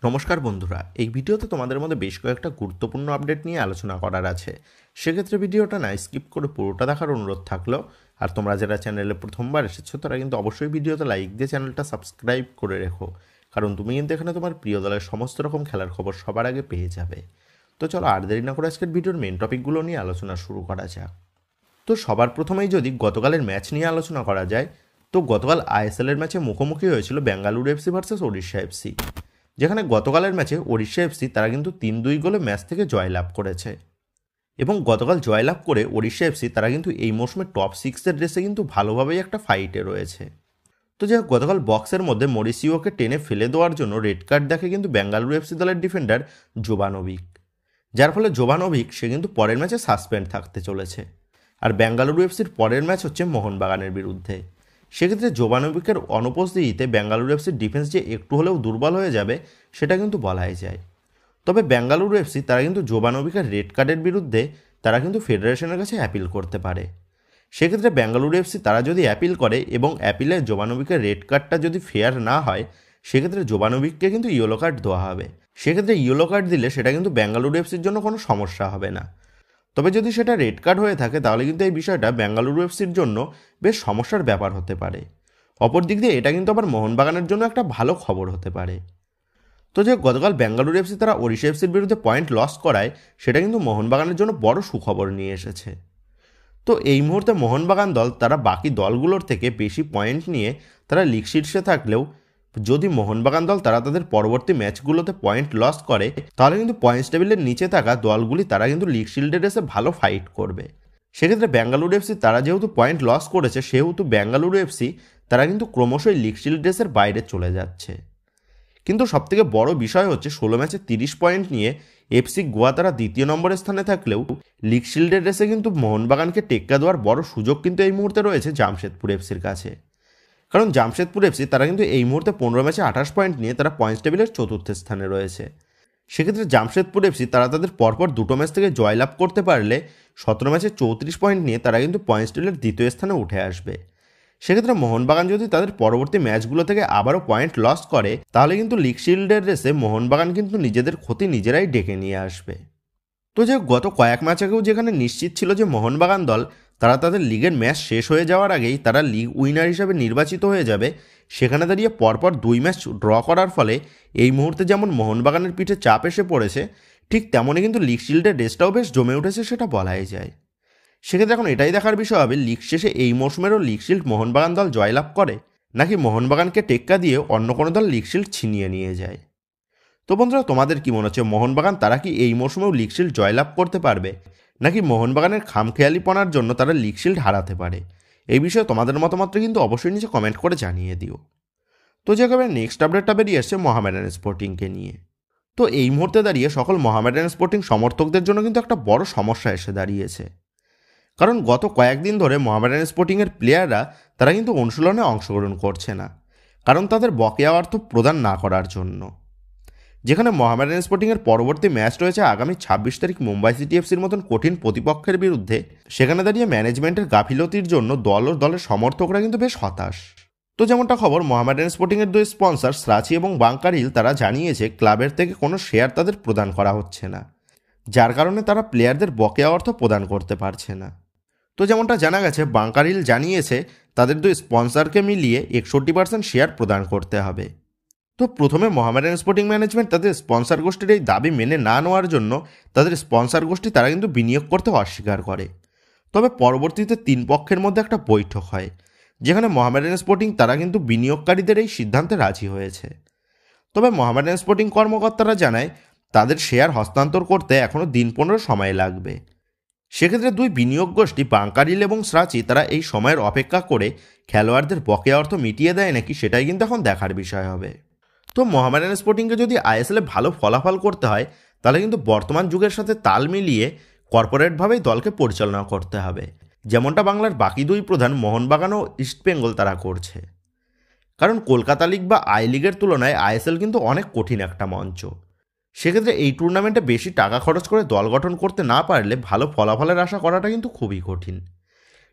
নমস্কার বন্ধুরা, এই ভিডিওতে তোমাদের মধ্যে বেশ কয়েকটা গুরুত্বপূর্ণ আপডেট নিয়ে আলোচনা করার আছে। সেক্ষেত্রে ভিডিওটা না স্কিপ করে পুরোটা দেখার অনুরোধ থাকলো। আর তোমরা যারা চ্যানেলে প্রথমবার এসেছো তারা কিন্তু অবশ্যই ভিডিওতে লাইক দিয়ে চ্যানেলটা সাবস্ক্রাইব করে রেখো, কারণ তুমি কিন্তু এখানে তোমার প্রিয় দলের সমস্ত রকম খেলার খবর সবার আগে পেয়ে যাবে। তো চলো আর দেরি না করে আজকের ভিডিওর মেন টপিকগুলো নিয়ে আলোচনা শুরু করা যাক। তো সবার প্রথমেই যদি গতকালের ম্যাচ নিয়ে আলোচনা করা যায়, তো গতকাল আইএসএলের ম্যাচে মুখোমুখি হয়েছিল Bengaluru FC versus Odisha FC, যেখানে গতকালের ম্যাচে ওড়িশা এফসি তারা কিন্তু 3-2 গোলে ম্যাচ থেকে জয়লাভ করেছে। এবং গতকাল জয়লাভ করে ওড়িশা এফসি তারা কিন্তু এই মৌসুমে টপ 6-এর রেসে কিন্তু ভালোভাবেই একটা ফাইটে রয়েছে। তো যাই হোক, গতকাল বক্সের মধ্যে মরিসিওকে টেনে ফেলে দেওয়ার জন্য রেড কার্ড দেখে কিন্তু বেঙ্গালুরু এফসি দলের ডিফেন্ডার জোবানোভিক, যার ফলে জোবানোভিক সে কিন্তু পরের ম্যাচে সাসপেন্ড থাকতে চলেছে। আর বেঙ্গালুরু এফসির পরের ম্যাচ হচ্ছে মোহনবাগানের বিরুদ্ধে। সেক্ষেত্রে জোবানোভিকের অনুপস্থিতিতে বেঙ্গালুরু এফসির ডিফেন্স যে একটু হলেও দুর্বল হয়ে যাবে সেটা কিন্তু বলাই যায়। তবে বেঙ্গালুরু এফসি তারা কিন্তু জোবানোভিকের রেড কার্ডের বিরুদ্ধে তারা কিন্তু ফেডারেশনের কাছে অ্যাপিল করতে পারে। সেক্ষেত্রে বেঙ্গালুরু এফসি তারা যদি অ্যাপিল করে এবং অ্যাপিলে জোবানোভিকের রেড কার্ডটা যদি ফেয়ার না হয়, সেক্ষেত্রে জোবানোভিককে কিন্তু ইয়েলো কার্ড দেওয়া হবে। সেক্ষেত্রে ইয়েলো কার্ড দিলে সেটা কিন্তু বেঙ্গালুরু এফসির জন্য কোনো সমস্যা হবে না। তবে যদি সেটা রেড কার্ড হয়ে থাকে তাহলে কিন্তু এই বিষয়টা বেঙ্গালুরু এফসির জন্য বেশ সমস্যার ব্যাপার হতে পারে। অপর দিক দিয়ে এটা কিন্তু আবার মোহনবাগানের জন্য একটা ভালো খবর হতে পারে। তো যে গতকাল বেঙ্গালুরু এফসি তারা ওড়িশা এফসির বিরুদ্ধে পয়েন্ট লস করায় সেটা কিন্তু মোহনবাগানের জন্য বড় সুখবর নিয়ে এসেছে। তো এই মুহূর্তে মোহনবাগান দল তারা বাকি দলগুলোর থেকে বেশি পয়েন্ট নিয়ে তারা লিগ শীর্ষে থাকলেও যদি মোহনবাগান দল তারা তাদের পরবর্তী ম্যাচগুলোতে পয়েন্ট লস করে তাহলে কিন্তু পয়েন্টস টেবিলের নিচে থাকা দলগুলি তারা কিন্তু লিগ শিল্ডের এসে ভালো ফাইট করবে। সেক্ষেত্রে বেঙ্গালুরু এফসি তারা যেহেতু পয়েন্ট লস করেছে সেহেতু বেঙ্গালুরু এফসি তারা কিন্তু ক্রমশই লিগ শিল্ড রেসের বাইরে চলে যাচ্ছে। কিন্তু সবথেকে বড় বিষয় হচ্ছে 16 ম্যাচে 30 পয়েন্ট নিয়ে এফসি গোয়া তারা দ্বিতীয় নম্বরের স্থানে থাকলেও লিগ শিল্ডের রেসে কিন্তু মোহনবাগানকে টেক্কা দেওয়ার বড় সুযোগ কিন্তু এই মুহূর্তে রয়েছে জামশেদপুর এফসির কাছে। কারণ জামশেদপুর এফসি তারা কিন্তু এই মুহূর্তে 15 ম্যাচে 28 পয়েন্ট নিয়ে তারা পয়েন্টস টেবিলের চতুর্থ স্থানে রয়েছে। সেক্ষেত্রে জামশেদপুর এফসি তারা তাদের পরপর দুটো ম্যাচ থেকে জয়লাভ করতে পারলে 17 ম্যাচে 34 পয়েন্ট নিয়ে তারা কিন্তু পয়েন্টস টেবিলের দ্বিতীয় স্থানে উঠে আসবে। সেক্ষেত্রে মোহনবাগান যদি তাদের পরবর্তী ম্যাচগুলো থেকে আবারও পয়েন্ট লস করে তাহলে কিন্তু লিগ শিল্ডের রেসে মোহনবাগান কিন্তু নিজেদের ক্ষতি নিজেরাই ডেকে নিয়ে আসবে। তো যে গত কয়েক ম্যাচ আগেও যেখানে নিশ্চিত ছিল যে মোহনবাগান দল তারা তাদের লিগের ম্যাচ শেষ হয়ে যাওয়ার আগেই তারা লিগ উইনার হিসাবে নির্বাচিত হয়ে যাবে, সেখানে দাঁড়িয়ে পরপর 2 ম্যাচ ড্র করার ফলে এই মুহূর্তে যেমন মোহনবাগানের পিঠে চাপ এসে পড়েছে, ঠিক তেমনই কিন্তু লিগ শিল্ডের রেসটাও বেশ জমে উঠেছে সেটা বলাই যায়। সেক্ষেত্রে এখন এটাই দেখার বিষয় হবে লিগ শেষে এই মৌসুমেরও লিগ শিল্ড মোহনবাগান দল জয়লাভ করে নাকি মোহনবাগানকে টেক্কা দিয়ে অন্য কোনো দল লিগ শিল্ড ছিনিয়ে নিয়ে যায়। তো বন্ধুরা, তোমাদের কি মনে হচ্ছে মোহনবাগান তারা কি এই মৌসুমেও লিগ শিল্ড জয়লাভ করতে পারবে নাকি মোহনবাগানের খামখেয়ালিপনার জন্য তারা লিগ শিল্ড হারাতে পারে? এই বিষয়ে তোমাদের মতামতটা কিন্তু অবশ্যই নিচে কমেন্ট করে জানিয়ে দিও। তো যেভাবে নেক্সট আপডেটটা বেরিয়ে এসছে মোহামেডান স্পোর্টিংকে নিয়ে। তো এই মুহূর্তে দাঁড়িয়ে সকল মোহামেডান স্পোর্টিং সমর্থকদের জন্য কিন্তু একটা বড় সমস্যা এসে দাঁড়িয়েছে। কারণ গত কয়েকদিন ধরে মোহামেডান স্পোর্টিংয়ের প্লেয়াররা তারা কিন্তু অনুশীলনে অংশগ্রহণ করছে না, কারণ তাদের বকেয়া অর্থ প্রদান না করার জন্য। যেখানে মোহামেডান স্পোর্টিংয়ের পরবর্তী ম্যাচ রয়েছে আগামী 26 তারিখ মুম্বাই সিটি এফসির মতন কঠিন প্রতিপক্ষের বিরুদ্ধে, সেখানে দাঁড়িয়ে ম্যানেজমেন্টের গাফিলতির জন্য দল ও দলের সমর্থকরা কিন্তু বেশ হতাশ। তো যেমনটা খবর, মোহামেডান স্পোর্টিংয়ের দুই স্পন্সর স্রাচি এবং বাংকার হিল তারা জানিয়েছে ক্লাবের থেকে কোনো শেয়ার তাদের প্রদান করা হচ্ছে না, যার কারণে তারা প্লেয়ারদের বকেয়া অর্থ প্রদান করতে পারছে না। তো যেমনটা জানা গেছে, বাংকার হিল জানিয়েছে তাদের দুই স্পন্সরকে মিলিয়ে 61% শেয়ার প্রদান করতে হবে। তো প্রথমে মোহামেডান স্পোর্টিং ম্যানেজমেন্ট তাদের স্পন্সর গোষ্ঠীর এই দাবি মেনে না নেওয়ার জন্য তাদের স্পন্সর গোষ্ঠী তারা কিন্তু বিনিয়োগ করতে অস্বীকার করে। তবে পরবর্তীতে 3 পক্ষের মধ্যে একটা বৈঠক হয়, যেখানে মোহামেডান স্পোর্টিং তারা কিন্তু বিনিয়োগকারীদের এই সিদ্ধান্তে রাজি হয়েছে। তবে মোহামেডান স্পোর্টিং কর্মকর্তারা জানায় তাদের শেয়ার হস্তান্তর করতে এখনও দিন 15 সময় লাগবে। সেক্ষেত্রে দুই বিনিয়োগ গোষ্ঠী বাংকার হিল এবং স্রাচি তারা এই সময়ের অপেক্ষা করে খেলোয়াড়দের বকেয়া অর্থ মিটিয়ে দেয় নাকি সেটাই কিন্তু এখন দেখার বিষয় হবে। তো মোহামেডান স্পোর্টিংকে যদি আইএসএলে ভালো ফলাফল করতে হয় তাহলে কিন্তু বর্তমান যুগের সাথে তাল মিলিয়ে কর্পোরেটভাবেই দলকে পরিচালনা করতে হবে, যেমনটা বাংলার বাকি দুই প্রধান মোহনবাগান ও ইস্টবেঙ্গল তারা করছে। কারণ কলকাতা লিগ বা আই লিগের তুলনায় আইএসএল কিন্তু অনেক কঠিন একটা মঞ্চ। সেক্ষেত্রে এই টুর্নামেন্টে বেশি টাকা খরচ করে দল গঠন করতে না পারলে ভালো ফলাফলের আশা করাটা কিন্তু খুবই কঠিন।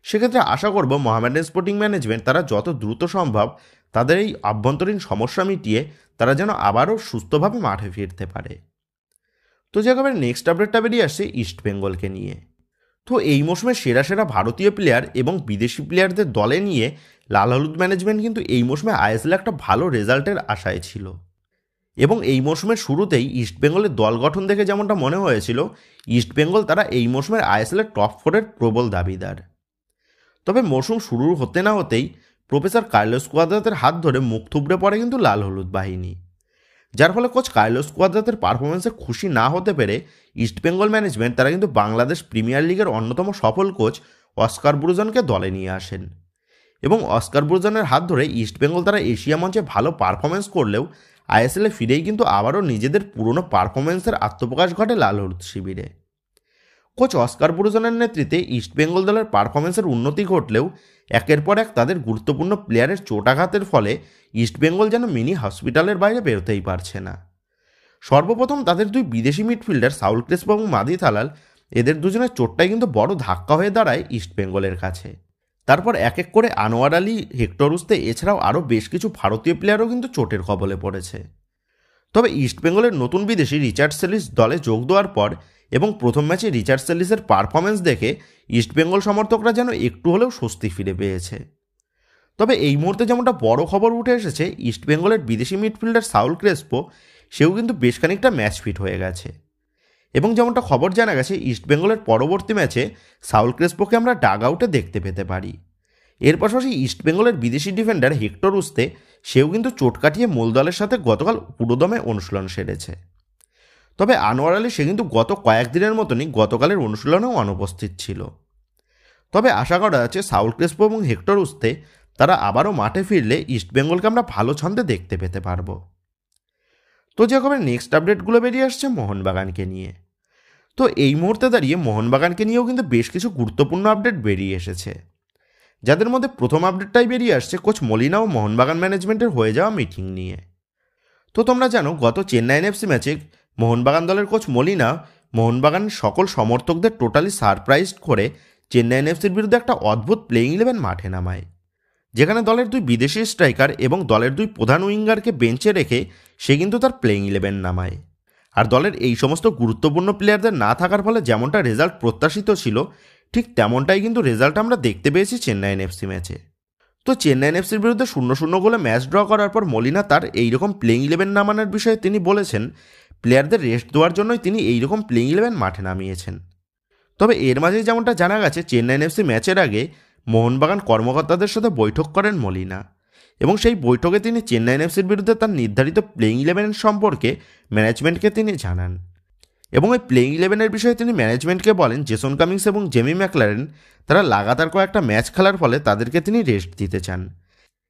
সেক্ষেত্রে আশা করব মোহামেডান স্পোর্টিং ম্যানেজমেন্ট তারা যত দ্রুত সম্ভব তাদের এই আভ্যন্তরীণ সমস্যা মিটিয়ে তারা যেন আবারও সুস্থভাবে মাঠে ফিরতে পারে। তো যেভাবে নেক্সট আপডেটটা বেরিয়ে আসছে ইস্ট বেঙ্গলকে নিয়ে। তো এই মৌসুমে সেরা সেরা ভারতীয় প্লেয়ার এবং বিদেশি প্লেয়ারদের দলে নিয়ে লাল হলুদ ম্যানেজমেন্ট কিন্তু এই মৌসুমে আইএসএল একটা ভালো রেজাল্টের আশায় ছিল, এবং এই মৌসুমের শুরুতেই ইস্টবেঙ্গলের দল গঠন দেখে যেমনটা মনে হয়েছিল ইস্টবেঙ্গল তারা এই মৌসুমের আইএসএলের টপ 4-এর প্রবল দাবিদার। তবে মৌসুম শুরু হতে না হতেই প্রফেসর কার্লোস কুয়াদ্রাতের হাত ধরে মুখ থুবড়ে পড়ে কিন্তু লাল হলুদ বাহিনী, যার ফলে কোচ কার্লোস কুয়াদ্রাতের পারফরমেন্সে খুশি না হতে পেরে ইস্টবেঙ্গল ম্যানেজমেন্ট তারা কিন্তু বাংলাদেশ প্রিমিয়ার লিগের অন্যতম সফল কোচ অস্কার ব্রুজনকে দলে নিয়ে আসেন, এবং অস্কার ব্রুজনের হাত ধরে ইস্টবেঙ্গল তারা এশিয়া মঞ্চে ভালো পারফরমেন্স করলেও আইএসএলে ফিরেই কিন্তু আবারও নিজেদের পুরনো পারফরমেন্সের আত্মপ্রকাশ ঘটে লাল হলুদ শিবিরে। কোচ অস্কার ব্রুজনের নেতৃত্বে ইস্টবেঙ্গল দলের পারফরমেন্সের উন্নতি ঘটলেও একের পর এক তাদের গুরুত্বপূর্ণ প্লেয়ারের চোটাঘাতের ফলে ইস্টবেঙ্গল যেন মিনি হসপিটালের বাইরে বেরোতেই পারছে না। সর্বপ্রথম তাদের দুই বিদেশি মিডফিল্ডার সাউল ক্রেসপো এবং মাদি থালাল, এদের দুজনের চোটটাই কিন্তু বড় ধাক্কা হয়ে দাঁড়ায় ইস্টবেঙ্গলের কাছে। তারপর এক এক করে আনোয়ার আলী, হেক্টর উস্তে এছাড়াও আরও বেশ কিছু ভারতীয় প্লেয়ারও কিন্তু চোটের কবলে পড়েছে। তবে ইস্টবেঙ্গলের নতুন বিদেশি রিচার্ড সেলিস দলে যোগ দেওয়ার পর এবং প্রথম ম্যাচে রিচার্ড সেলিসের পারফরমেন্স দেখে ইস্টবেঙ্গল সমর্থকরা যেন একটু হলেও স্বস্তি ফিরে পেয়েছে। তবে এই মুহূর্তে যেমনটা বড় খবর উঠে এসেছে ইস্টবেঙ্গলের বিদেশি মিডফিল্ডার সাউল ক্রেসপো সেও কিন্তু বেশ খানিকটা ম্যাচ ফিট হয়ে গেছে, এবং যেমনটা খবর জানা গেছে ইস্টবেঙ্গলের পরবর্তী ম্যাচে সাউল ক্রেসপোকে আমরা ডাগ আউটে দেখতে পেতে পারি। এর পাশাপাশি ইস্টবেঙ্গলের বিদেশি ডিফেন্ডার হেক্টর উস্তে সেও কিন্তু চোট কাটিয়ে মূল দলের সাথে গতকাল পুরোদমে অনুশীলন সেরেছে। তবে আনোয়ার আলী সে কিন্তু গত কয়েকদিনের মতনই গতকালের অনুশীলনেও অনুপস্থিত ছিল। তবে আশা করা যাচ্ছে সাউল ক্রেসপো এবং হেক্টর উস্তে তারা আবারও মাঠে ফিরলে ইস্টবেঙ্গলকে আমরা ভালো ছন্দে দেখতে পেতে পারবো। তো যে খবর নেক্সট আপডেটগুলো বেরিয়ে আসছে মোহনবাগানকে নিয়ে। তো এই মুহূর্তে দাঁড়িয়ে মোহনবাগানকে নিয়েও কিন্তু বেশ কিছু গুরুত্বপূর্ণ আপডেট বেরিয়ে এসেছে, যাদের মধ্যে প্রথম আপডেটটাই বেরিয়ে আসছে কোচ মলিনা ও মোহনবাগান ম্যানেজমেন্টের হয়ে যাওয়া মিটিং নিয়ে। তো তোমরা জানো গত চেন্নাই এফসি ম্যাচে মোহনবাগান দলের কোচ মলিনা মোহনবাগানের সকল সমর্থকদের টোটালি সারপ্রাইজ করে চেন্নাই এফসির বিরুদ্ধে একটা অদ্ভুত প্লেইং 11 মাঠে নামায়, যেখানে দলের দুই বিদেশি স্ট্রাইকার এবং দলের দুই প্রধান উইঙ্গারকে বেঞ্চে রেখে সে কিন্তু তার প্লেইং 11 নামায়। আর দলের এই সমস্ত গুরুত্বপূর্ণ প্লেয়ারদের না থাকার ফলে যেমনটা রেজাল্ট প্রত্যাশিত ছিল ঠিক তেমনটাই কিন্তু রেজাল্ট আমরা দেখতে পেয়েছি চেন্নাই এফসি ম্যাচে। তো চেন্নাই এফসির বিরুদ্ধে 0-0 গোলে ম্যাচ ড্র করার পর মলিনা তার এইরকম প্লেইং 11 নামানোর বিষয়ে তিনি বলেছেন প্লেয়ারদের রেস্ট দেওয়ার জন্যই তিনি এইরকম প্লেইং 11 মাঠে নামিয়েছেন। তবে এর মাঝে যেমনটা জানা গেছে চেন্নাই এফসি ম্যাচের আগে মোহনবাগান কর্মকর্তাদের সাথে বৈঠক করেন মলিনা, এবং সেই বৈঠকে তিনি চেন্নাই এফসির বিরুদ্ধে তার নির্ধারিত প্লেইং 11 সম্পর্কে ম্যানেজমেন্টকে তিনি জানান, এবং এই প্লেইং 11-এর বিষয়ে তিনি ম্যানেজমেন্টকে বলেন জেসন কামিংস এবং জেমি ম্যাকলারেন তারা লাগাতার কয়েকটা ম্যাচ খেলার ফলে তাদেরকে তিনি রেস্ট দিতে চান।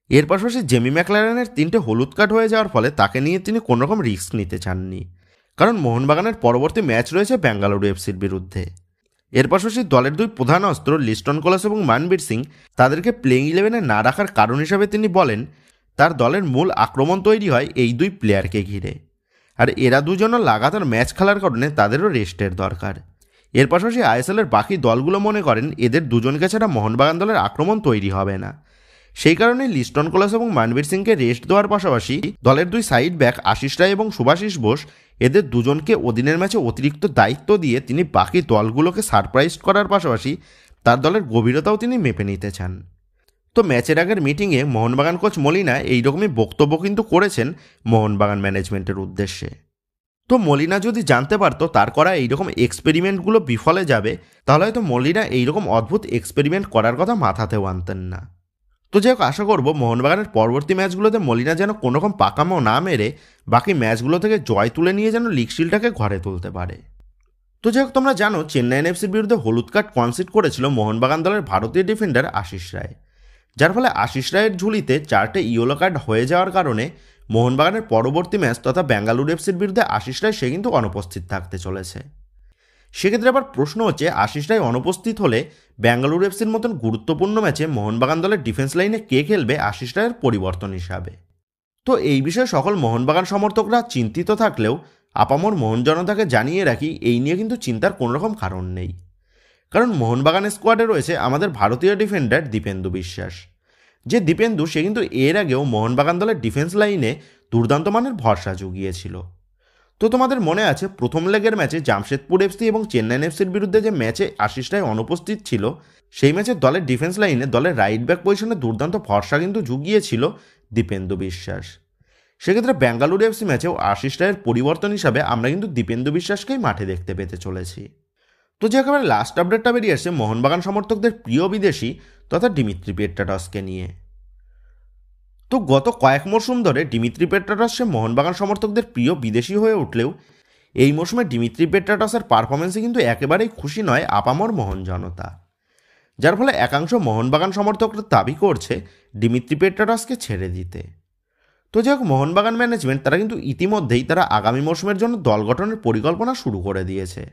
এর পাশাপাশি জেমি ম্যাকলারেনের 3টে হলুদ কার্ড হয়ে যাওয়ার ফলে তাকে নিয়ে তিনি কোনোরকম রিস্ক নিতে চাননি, কারণ মোহনবাগানের পরবর্তী ম্যাচ রয়েছে বেঙ্গালুরু এফসির বিরুদ্ধে। এর পাশাপাশি দলের দুই প্রধান অস্ত্র লিস্টন কোলাস এবং মানবীর সিং তাদেরকে প্লেইং 11-এ না রাখার কারণ হিসাবে তিনি বলেন তার দলের মূল আক্রমণ তৈরি হয় এই দুই প্লেয়ারকে ঘিরে, আর এরা দুজনও লাগাতার ম্যাচ খেলার কারণে তাদেরও রেস্টের দরকার। এর পাশাপাশি আইএসএলের বাকি দলগুলো মনে করেন এদের দুজনকে ছাড়া মোহনবাগান দলের আক্রমণ তৈরি হবে না, সেই কারণে লিস্টন কোলাস এবং মানবীর সিংকে রেস্ট দেওয়ার পাশাপাশি দলের দুই সাইড ব্যাক আশিস রায় এবং সুভাশিস বোস এদের দুজনকে অধীনের ম্যাচে অতিরিক্ত দায়িত্ব দিয়ে তিনি বাকি দলগুলোকে সারপ্রাইজ করার পাশাপাশি তার দলের গভীরতাও তিনি মেপে নিতে চান। তো ম্যাচের আগের মিটিংয়ে মোহনবাগান কোচ মলিনা এইরকমই বক্তব্য কিন্তু করেছেন মোহনবাগান ম্যানেজমেন্টের উদ্দেশ্যে। তো মলিনা যদি জানতে পারতো তার করা এইরকম এক্সপেরিমেন্টগুলো বিফলে যাবে তাহলে হয়তো মলিনা এইরকম অদ্ভুত এক্সপেরিমেন্ট করার কথা মাথাতেও আনতেন না। তো যাই হোক আশা করবো মোহনবাগানের পরবর্তী ম্যাচগুলোতে মলিনা যেন কোনোরকম পাকামো না মেরে বাকি ম্যাচগুলো থেকে জয় তুলে নিয়ে যেন লিগ শিল্ডটাকে ঘরে তুলতে পারে। তো যাই হোক তোমরা জানো চেন্নাই এফসির বিরুদ্ধে হলুদ কার্ড কনসিড করেছিল মোহনবাগান দলের ভারতীয় ডিফেন্ডার আশিস রায়, যার ফলে আশিস রায়ের ঝুলিতে 4টে ইয়েলো কার্ড হয়ে যাওয়ার কারণে মোহনবাগানের পরবর্তী ম্যাচ তথা বেঙ্গালুরু এফসির বিরুদ্ধে আশিস রায় সে কিন্তু অনুপস্থিত থাকতে চলেছে। সেক্ষেত্রে আবার প্রশ্ন হচ্ছে আশিস রায় অনুপস্থিত হলে বেঙ্গালুরু এফসির মতন গুরুত্বপূর্ণ ম্যাচে মোহনবাগান দলের ডিফেন্স লাইনে কে খেলবে আশিস রায়ের পরিবর্তন হিসাবে। তো এই বিষয়ে সকল মোহনবাগান সমর্থকরা চিন্তিত থাকলেও আপামর মোহন জনতাকে জানিয়ে রাখি এই নিয়ে কিন্তু চিন্তার কোনোরকম কারণ নেই, কারণ মোহনবাগান স্কোয়াডে রয়েছে আমাদের ভারতীয় ডিফেন্ডার দীপেন্দু বিশ্বাস, যে দীপেন্দু সে কিন্তু এর আগেও মোহনবাগান দলের ডিফেন্স লাইনে দুর্দান্ত মানের ভরসা জুগিয়েছিল। তো তোমাদের মনে আছে প্রথম লেগের ম্যাচে জামশেদপুর এফসি এবং চেন্নাইন এফসির বিরুদ্ধে যে ম্যাচে আশিস রায় অনুপস্থিত ছিল, সেই ম্যাচে দলের ডিফেন্স লাইনে দলের রাইট ব্যাক পজিশনে দুর্দান্ত ভরসা কিন্তু জুগিয়েছিল দীপেন্দু বিশ্বাস। সেক্ষেত্রে বেঙ্গালুরু এফসি ম্যাচেও আশিস রায়ের পরিবর্তন হিসাবে আমরা কিন্তু দীপেন্দু বিশ্বাসকেই মাঠে দেখতে পেতে চলেছি। তো যে একেবারে লাস্ট আপডেটটা বেরিয়ে আসছে মোহনবাগান সমর্থকদের প্রিয় বিদেশি তথা ডিমিত্রি পেট্রাটসকে নিয়ে। তো গত কয়েক মরশুম ধরে ডিমিত্রি পেট্রাটস সে মোহনবাগান সমর্থকদের প্রিয় বিদেশি হয়ে উঠলেও এই মরশুমে ডিমিত্রি পেট্রাটসের পারফরমেন্সে কিন্তু একেবারেই খুশি নয় আপামর মোহন জনতা, যার ফলে একাংশ মোহনবাগান সমর্থকরা দাবি করছে ডিমিত্রি পেট্রাটসকে ছেড়ে দিতে। তো যাই হোক, মোহনবাগান ম্যানেজমেন্ট তারা কিন্তু ইতিমধ্যেই তারা আগামী মরশুমের জন্য দল গঠনের পরিকল্পনা শুরু করে দিয়েছে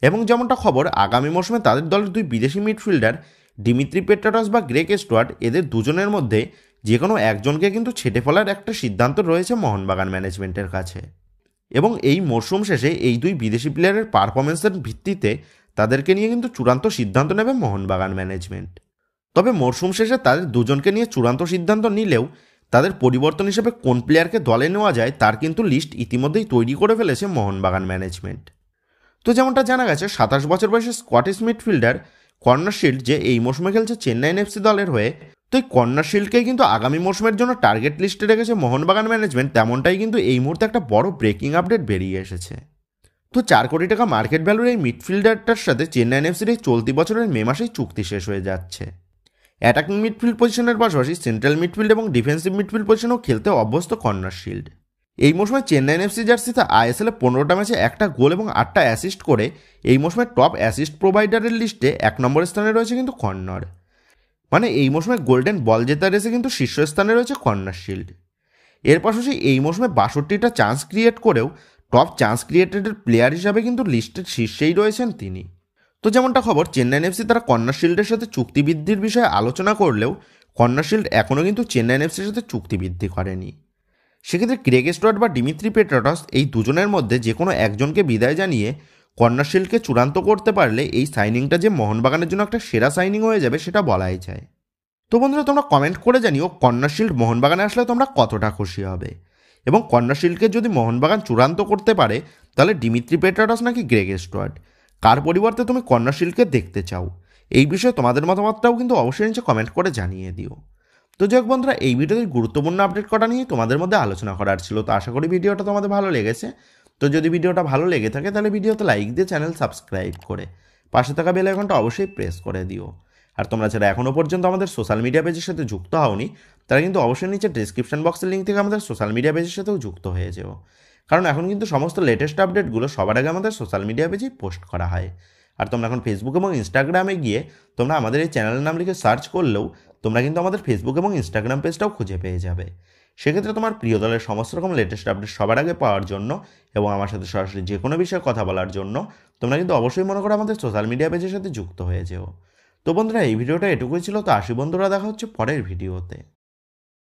এবং যেমনটা খবর আগামী মরশুমে তাদের দলের দুই বিদেশি মিডফিল্ডার ডিমিত্রি পেট্রাটস বা গ্রেগ স্টুয়ার্ট এদের দুজনের মধ্যে যে কোনো একজনকে কিন্তু ছেটে ফেলার একটা সিদ্ধান্ত রয়েছে মোহনবাগান ম্যানেজমেন্টের কাছে এবং এই মরশুম শেষে এই দুই বিদেশি প্লেয়ারের পারফরমেন্সের ভিত্তিতে তাদেরকে নিয়ে কিন্তু চূড়ান্ত সিদ্ধান্ত নেবে মোহনবাগান ম্যানেজমেন্ট। তবে মরশুম শেষে তাদের দুজনকে নিয়ে চূড়ান্ত সিদ্ধান্ত নিলেও তাদের পরিবর্তন হিসেবে কোন প্লেয়ারকে দলে নেওয়া যায় তার কিন্তু লিস্ট ইতিমধ্যেই তৈরি করে ফেলেছে মোহনবাগান ম্যানেজমেন্ট। তো যেমনটা জানা গেছে 27 বছর বয়সী স্কটিশ মিডফিল্ডার কর্নার শিল্ড যে এই মরশুমে খেলছে চেন্নাইন এফসি দলের হয়ে, তো এই কর্নার শিল্ডকেই কিন্তু আগামী মরশুমের জন্য টার্গেট লিস্টে রেখেছে মোহনবাগান ম্যানেজমেন্ট। তেমনটাই কিন্তু এই মুহূর্তে একটা বড় ব্রেকিং আপডেট বেরিয়ে এসেছে। তো 4 কোটি টাকা মার্কেট ভ্যালুর এই মিডফিল্ডারটার সাথে চেন্নাইন এফসির এই চলতি বছরের মে মাসেই চুক্তি শেষ হয়ে যাচ্ছে। অ্যাটাকিং মিডফিল্ড পজিশনের পাশাপাশি সেন্ট্রাল মিডফিল্ড এবং ডিফেন্সিভ মিডফিল্ড পজিশনেও খেলতে অভ্যস্ত কর্নার শিল্ড। এই মৌসুমে চেন্নাইন এফসি জার্সিতে আইএসএলে 15টা ম্যাচে 1টা গোল এবং 8টা অ্যাসিস্ট করে এই মৌসুমে টপ অ্যাসিস্ট প্রোভাইডারের লিস্টে 1 নম্বর স্থানে রয়েছে কিন্তু কর্নার। মানে এই মৌসুমে গোল্ডেন বল জেতার রেসে কিন্তু শীর্ষস্থানে রয়েছে কর্নার শিল্ড। এর পাশাপাশি এই মৌসুমে 62টা চান্স ক্রিয়েট করেও টপ চান্স ক্রিয়েটেডের প্লেয়ার হিসাবে কিন্তু লিস্টের শীর্ষেই রয়েছেন তিনি। তো যেমনটা খবর চেন্নাইন এফসি তারা কর্নার শিল্ডের সাথে চুক্তি বৃদ্ধির বিষয়ে আলোচনা করলেও কর্নার শিল্ড এখনও কিন্তু চেন্নাইন এফসির সাথে চুক্তি বৃদ্ধি করেনি। সেক্ষেত্রে গ্রেগ স্টুয়ার্ট বা ডিমিত্রি পেট্রাটস এই দুজনের মধ্যে যে কোনো একজনকে বিদায় জানিয়ে কর্নার শিল্ডকে চূড়ান্ত করতে পারলে এই সাইনিংটা যে মোহনবাগানের জন্য একটা সেরা সাইনিং হয়ে যাবে সেটা বলাই যায়। তো বন্ধুরা তোমরা কমেন্ট করে জানিও কর্নার শিল্ড মোহনবাগানে আসলে তোমরা কতটা খুশি হবে এবং কর্নার শিল্ডকে যদি মোহনবাগান চূড়ান্ত করতে পারে তাহলে ডিমিত্রি পেট্রাটস নাকি গ্রেগ স্টুয়ার্ট, কার পরিবর্তে তুমি কর্নার শিল্ডকে দেখতে চাও? এই বিষয়ে তোমাদের মতামতটাও কিন্তু অবশ্যই নিচে কমেন্ট করে জানিয়ে দিও। তো যাই হোক বন্ধুরা, এই ভিডিওতে গুরুত্বপূর্ণ আপডেট করা নিয়ে তোমাদের মধ্যে আলোচনা করার ছিল। তো আশা করি ভিডিওটা তোমাদের ভালো লেগেছে। তো যদি ভিডিওটা ভালো লেগে থাকে তাহলে ভিডিওতে লাইক দিয়ে চ্যানেল সাবস্ক্রাইব করে পাশে থাকা বেল আইকনটা অবশ্যই প্রেস করে দিও। আর তোমরা যারা এখনও পর্যন্ত আমাদের সোশ্যাল মিডিয়া পেজের সাথে যুক্ত হওনি তারা কিন্তু অবশ্যই নিচে ডিসক্রিপশন বক্সের লিঙ্ক থেকে আমাদের সোশ্যাল মিডিয়া পেজের সাথেও যুক্ত হয়ে যেও, কারণ এখন কিন্তু সমস্ত লেটেস্ট আপডেটগুলো সবার আগে আমাদের সোশ্যাল মিডিয়া পেজেই পোস্ট করা হয়। আর তোমরা এখন ফেসবুক এবং ইনস্টাগ্রামে গিয়ে তোমরা আমাদের এই চ্যানেলের নাম লিখে সার্চ করলেও তোমরা কিন্তু আমাদের ফেসবুক এবং ইনস্টাগ্রাম পেজটাও খুঁজে পেয়ে যাবে। সেক্ষেত্রে তোমার প্রিয় দলের সমস্ত রকম লেটেস্ট আপডেট সবার আগে পাওয়ার জন্য এবং আমার সাথে সরাসরি যে কোনো বিষয়ে কথা বলার জন্য তোমরা কিন্তু অবশ্যই মনে করো আমাদের সোশ্যাল মিডিয়া পেজের সাথে যুক্ত হয়ে যেও। তো বন্ধুরা, এই ভিডিওটা এটুকুই ছিল। তো আসি বন্ধুরা, দেখা হচ্ছে পরের ভিডিওতে।